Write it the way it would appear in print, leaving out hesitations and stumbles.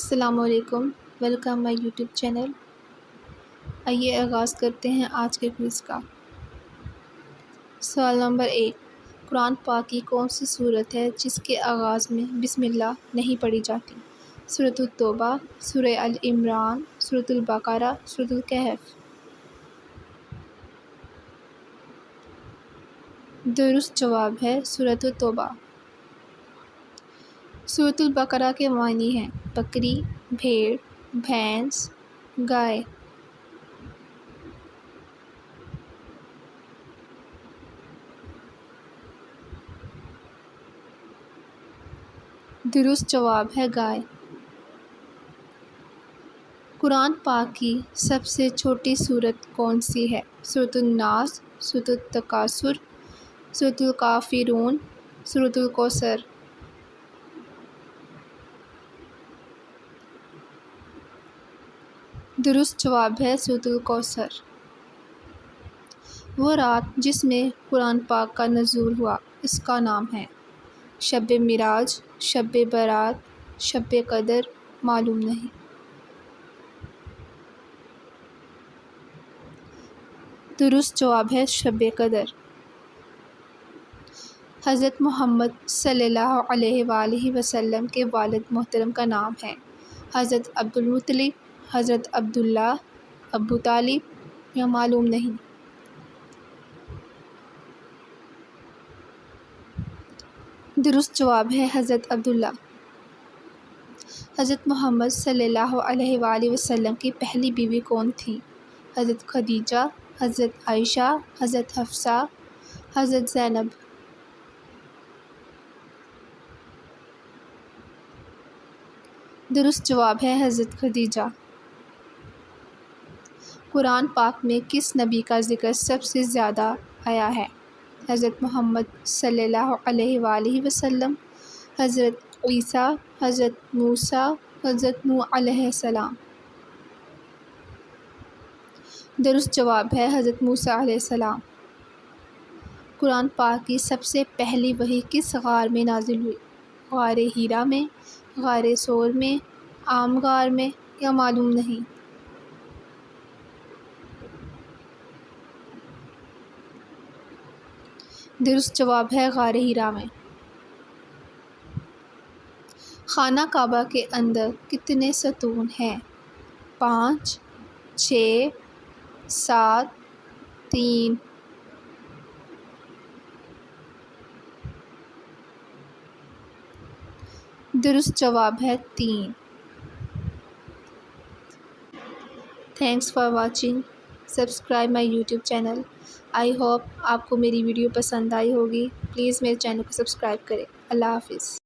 السلام علیکم، ویلکم مائی YouTube channel. آئیے آغاز کرتے ہیں آج کے کوئز کا۔ سوال نمبر 1، قرآن پاک کی کون سی سورت ہے جس کے آغاز میں بسم اللہ نہیں پڑھی جاتی؟ سورۃ التوبہ، سورہ آل عمران، سورۃ البقرہ، سورۃ الکہف۔ درست جواب ہے سورۃ التوبہ۔ سورۃ البقرہ کے معنی ہیں بکری، بھیڑ، بھینس، گائے۔ درست جواب ہے گائے۔ قرآن پاک کی سب سے چھوٹی سورت کون سی ہے؟ سورۃ الناس، سورۃ التکاثر، سورۃ الکافرون، سورۃ الکوثر۔ درست جواب ہے سورۃ الکوثر۔ وہ رات جس میں قرآن پاک کا نزول ہوا اس کا نام ہے؟ شب معراج، شب برات، شب قدر، معلوم نہیں۔ درست جواب ہے شب قدر۔ حضرت محمد صلی اللہ علیہ وآلہ وسلم کے والد محترم کا نام ہے؟ حضرت عبدالمطلب، حضرت عبداللہ، ابو طالب یا معلوم نہیں۔ درست جواب ہے حضرت عبداللہ۔ حضرت محمد صلی اللہ علیہ وآلہ وسلم کی پہلی بیوی کون تھی؟ حضرت خدیجہ، حضرت عائشہ، حضرت حفصہ، حضرت زینب۔ درست جواب ہے حضرت خدیجہ۔ قرآن پاک میں کس نبی کا ذکر سب سے زیادہ آیا ہے؟ حضرت محمد صلی اللہ علیہ وآلہ وسلم، حضرت عیسیٰ، حضرت موسیٰ، حضرت نوح علیہ السلام۔ درست جواب ہے حضرت موسیٰ علیہ السلام۔ قرآن پاک کی سب سے پہلی وحی کس غار میں نازل ہوئی؟ غار حرا میں، غار ثور میں، عام غار میں یا معلوم نہیں۔ درست جواب ہے غار حرا میں۔ خانہ کعبہ کے اندر کتنے ستون ہیں؟ 5، 6، 7، 3۔ درست جواب ہے 3۔ Thanks for watching, subscribe my YouTube channel. I hope آپ کو میری ویڈیو پسند آئی ہوگی۔ پلیز میرے چینل کو سبسکرائب کریں۔ اللہ حافظ۔